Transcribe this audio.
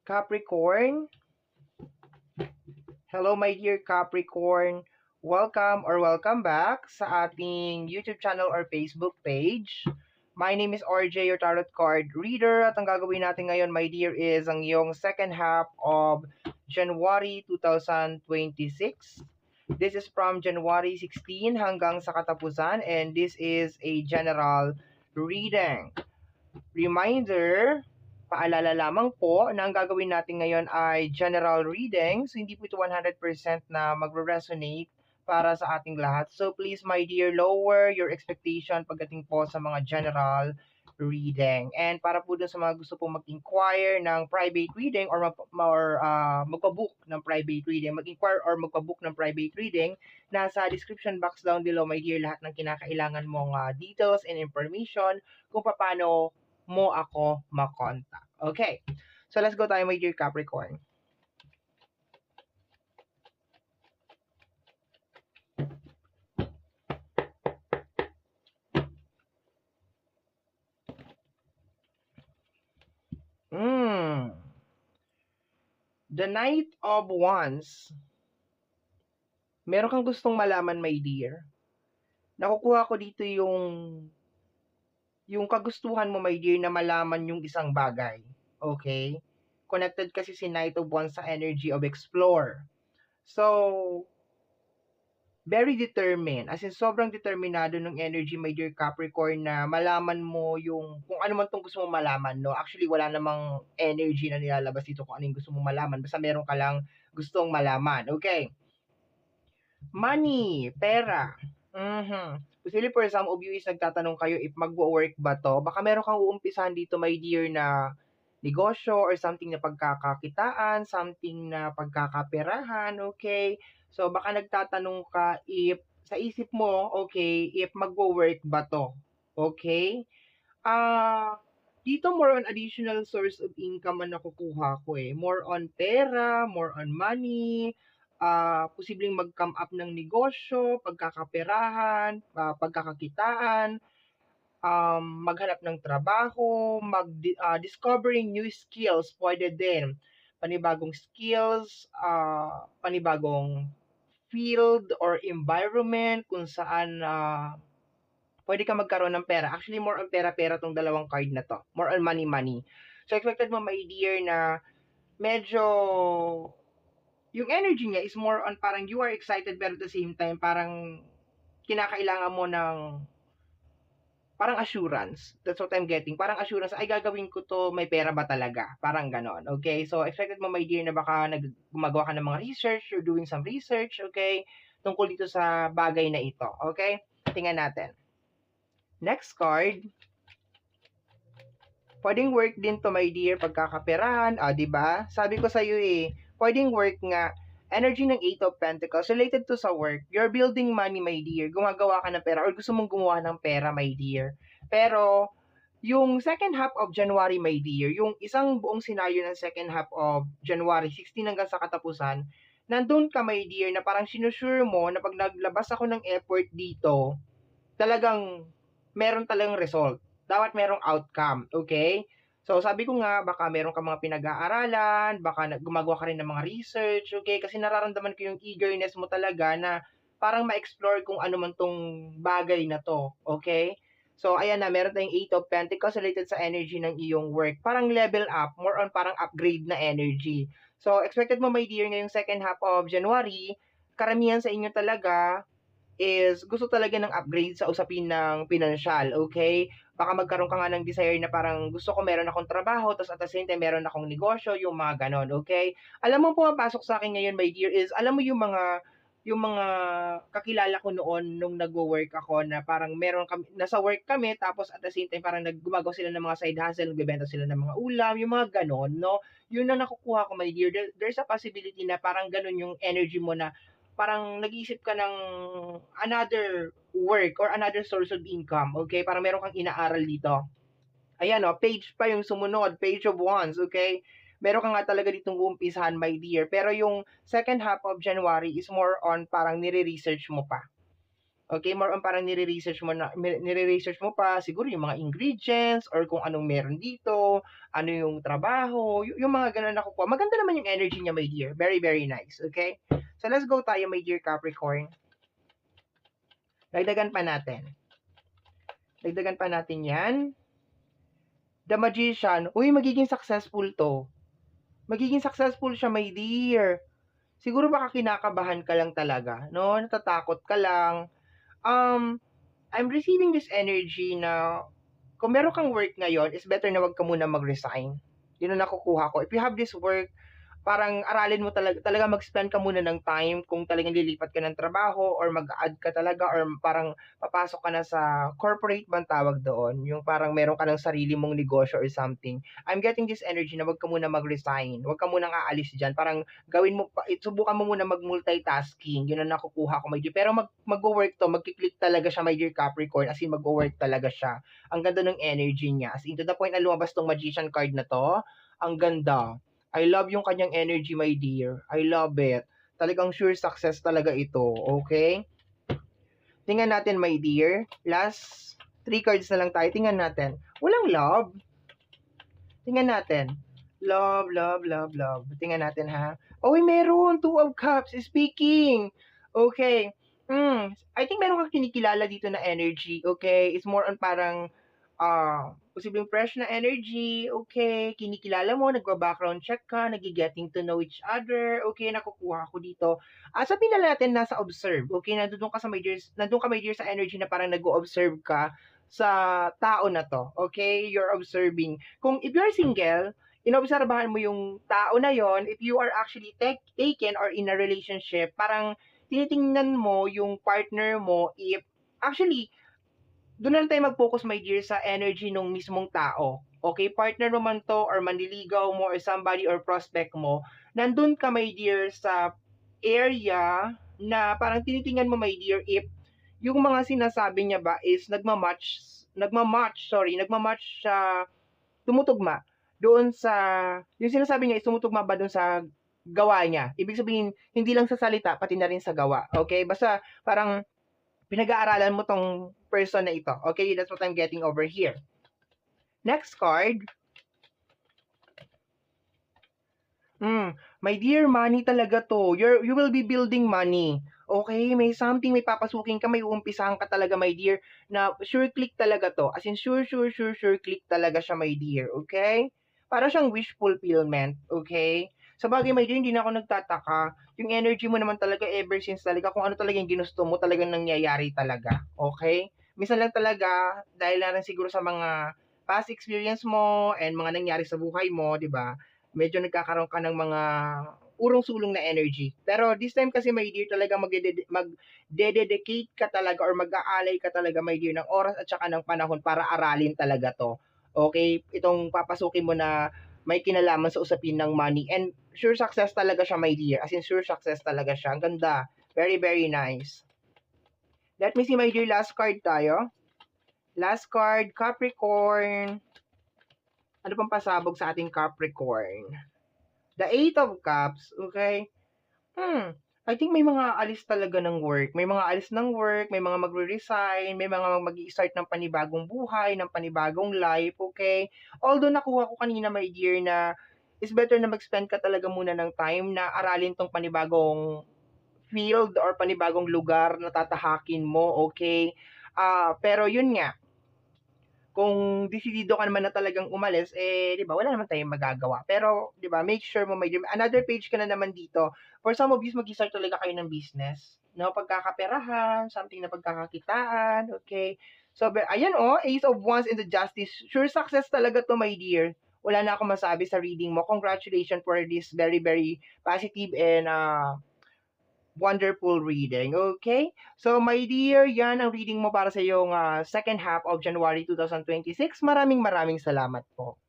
Capricorn. Hello, my dear Capricorn. Welcome back sa ating YouTube channel or Facebook page. My name is RJ, your tarot card reader. At ang gagawin natin ngayon, my dear, is ang iyong second half of January 2026. This is from January 16 hanggang sa katapusan, and this is a general reading. Reminder, paalala lamang po na ang gagawin natin ngayon ay general reading. So, hindi po ito 100% na magre-resonate para sa ating lahat. So, please, my dear, lower your expectation pagdating po sa mga general reading. And para po dun sa mga gusto pong mag-inquire ng private reading or magpabook ng private reading, mag-inquire or magpabook ng private reading, nasa description box down below, my dear, lahat ng kinakailangan mong details and information kung paano mo ako makontak. Okay. So, let's go tayo, my dear Capricorn. The Knight of Wands. Meron kang gustong malaman, my dear. Nakukuha ko dito yung kagustuhan mo, my dear, na malaman yung isang bagay. Okay? Connected kasi si Knight of Wands sa energy of explore. So, very determined. As in, sobrang determinado ng energy, my dear Capricorn, na malaman mo yung, kung ano man itong gusto mong malaman, no? Actually, wala namang energy na nilalabas dito kung ano yung gusto mong malaman. Basta meron ka lang gustong malaman. Okay? Money, pera. Usually for some of you is nagtatanong kayo if magwo-work ba to. Baka meron kang uumpisahan dito, my dear, na negosyo or something na pagkakakitaan, something na pagkakaperahan, okay? So baka nagtatanong ka if sa isip mo, okay, if magwo-work ba to. Okay? Dito more on additional source of income ang nakukuha ko eh. More on pera, more on money, posibleng mag-come up ng negosyo, pagkakaperahan, pagkakakitaan, maghanap ng trabaho, discovering new skills, pwede din. Panibagong skills, panibagong field or environment kung saan pwede ka magkaroon ng pera. Actually, more on pera-pera tong dalawang card na to. More on money-money. So, expected mo, my dear, na medyo yung energy niya is more on parang you are excited pero at the same time parang kinakailangan mo ng parang assurance. That's what I'm getting. Parang assurance, ay gagawin ko to, may pera ba talaga? Parang ganon. Okay? So, expected mo, my dear, na baka gumagawa ka ng mga research, you're doing some research, okay? Tungkol dito sa bagay na ito. Okay? Tingnan natin. Next card. Pwedeng work din to, my dear, pagkakaperahan. Di ba? Sabi ko sa iyo pwedeng work nga. Energy ng Eight of Pentacles related to sa work. You're building money, my dear. Gumagawa ka ng pera or gusto mong gumawa ng pera, my dear. Pero, yung second half of January, my dear, yung isang buong senaryo ng second half of January, 16 hanggang sa katapusan, nandun ka, my dear, na parang sinusure mo na pag naglabas ako ng effort dito, talagang meron talagang result. Dapat merong outcome, okay? So, sabi ko nga, baka meron ka mga pinag-aaralan, baka gumagawa ka rin ng mga research, okay? Kasi nararamdaman ko yung eagerness mo talaga na parang ma-explore kung ano man tong bagay na to, okay? So, ayan na, meron tayong 8 of Pentacles related sa energy ng iyong work. Parang level up, more on parang upgrade na energy. So, expected mo, my dear, ngayong second half of January, karamihan sa inyo talaga is gusto talaga ng upgrade sa usapin ng pinansyal, okay? Baka magkaroon ka nga ng desire na parang gusto ko meron akong trabaho, tapos at the same time meron akong negosyo, yung mga ganon, okay? Alam mo, pumapasok sa akin ngayon, my dear, is alam mo yung mga kakilala ko noon nung nagwo-work ako na parang meron kami, nasa work kami, tapos at the same time parang gumagawa sila ng mga side hustle, nagbebenta sila ng mga ulam, yung mga ganon, no? Yun na nakukuha ko, my dear. There's a possibility na parang ganon yung energy mo na parang nag-iisip ka ng another work or another source of income, okay? Parang meron kang inaaral dito. Ayan, page pa yung sumunod, page of wands, okay? Meron ka nga talaga ditong uumpisahan, my dear. Pero yung second half of January is more on parang nire-research mo pa. Okay, more on parang nire-research mo pa siguro yung mga ingredients or kung anong meron dito, ano yung trabaho, yung mga ganun nakukuha. Maganda naman yung energy niya, my dear. Very, very nice. Okay? So, let's go tayo, my dear Capricorn. Dagdagan pa natin. Dagdagan pa natin yan. The Magician. Uy, magiging successful to. Magiging successful siya, my dear. Siguro baka kinakabahan ka lang talaga, no? Natatakot ka lang. I'm receiving this energy na kung meron kang work ngayon, is better na wag ka muna mag-resign. Yun ang nakukuha ko. If you have this work, parang aralin mo talaga mag-spend ka muna ng time kung talagang lilipat ka ng trabaho or mag-add ka talaga or parang papasok ka na sa corporate bang tawag doon, yung parang meron ka ng sarili mong negosyo or something. I'm getting this energy na wag ka muna mag-resign, wag ka muna aalis dyan, parang gawin mo, subukan mo muna mag-multitasking, yun ang nakukuha ko, my dear. Pero mag-work to, mag-click talaga siya, my dear Capricorn, as in mag-work talaga siya. Ang ganda ng energy niya, as in to the point na lumabas tong Magician card na to, ang ganda. I love yung kanyang energy, my dear. I love it. Talagang sure success talaga ito. Okay? Tingnan natin, my dear. Last 3 cards na lang tayo. Tingnan natin. Walang love. Tingnan natin. Love, love, love, love. Tingnan natin, ha? Oh, meron. 2 of Cups. Speaking. Okay. I think meron kang kinikilala dito na energy. Okay? It's more on parang posibleng fresh na energy, okay, kinikilala mo, nagba-background check ka, nag-getting to know each other, okay, nakukuha ko dito. Sabihin na natin nasa observe, okay, nandun ka my dear sa energy na parang nag-observe ka sa tao na to, okay, you're observing. Kung if you're single, inobserbahan mo yung tao na yon. If you are actually taken or in a relationship, parang tinitingnan mo yung partner mo if actually doon na tayo mag-focus, my dear, sa energy ng mismong tao. Okay, partner mo man to, or manliligaw mo, or somebody, or prospect mo, nandun ka, my dear, sa area na parang tinitingnan mo, my dear, if yung mga sinasabi niya ba is nagmamatch siya, tumutugma doon sa, yung sinasabi niya is tumutugma ba doon sa gawa niya. Ibig sabihin, hindi lang sa salita, pati na rin sa gawa. Okay, basta parang pinag-aaralan mo tong person na ito. Okay, that's what I'm getting over here. Next card. My dear, money talaga to. You will be building money. Okay, may something, may papasukin ka, may uumpisahan ka talaga, my dear, na sure click talaga to. As in, sure click talaga siya, my dear. Okay? Para siyang wish fulfillment. Okay? Sa bagay, my dear, hindi na ako nagtataka. Yung energy mo naman talaga ever since talaga, kung ano talaga yung ginusto mo, talagang nangyayari talaga. Okay? Minsan lang talaga, dahil na rin siguro sa mga past experience mo and mga nangyari sa buhay mo, di ba? Medyo nagkakaroon ka ng mga urong-sulong na energy. Pero this time kasi, my dear, talaga mag-dedicate ka talaga or mag-aalay ka talaga, my dear, ng oras at saka ng panahon para aralin talaga to. Okay? Itong papasukin mo na may kinalaman sa usapin ng money. And sure success talaga siya, my dear. As in, sure success talaga siya. Ang ganda. Very, very nice. Let me see, my dear, last card tayo. Last card, Capricorn. Ano pang pasabog sa ating Capricorn? The 8 of Cups, okay? I think may mga alis talaga ng work. May mga alis ng work, may mga magre-resign, may mga mag-i-start ng panibagong buhay, ng panibagong life, okay? Although nakuha ko kanina, my dear, na is better na mag-spend ka talaga muna ng time na aralin tong panibagong field or panibagong lugar na tatahakin mo, okay? Pero yun nga, kung desidido ka naman na talagang umalis, di ba, wala naman tayong magagawa. Pero, di ba, make sure mo may another page ka na naman dito. For some of you, mag-start talaga kayo ng business. No, pagkakaperahan, something na pagkakakitaan, okay? So, ayan Ace of Wands and the Justice. Sure success talaga to, my dear. Wala na akong masabi sa reading mo. Congratulations for this very, very positive and wonderful reading. Okay? So, my dear, yan ang reading mo para sa yung second half of January 2026. Maraming salamat po.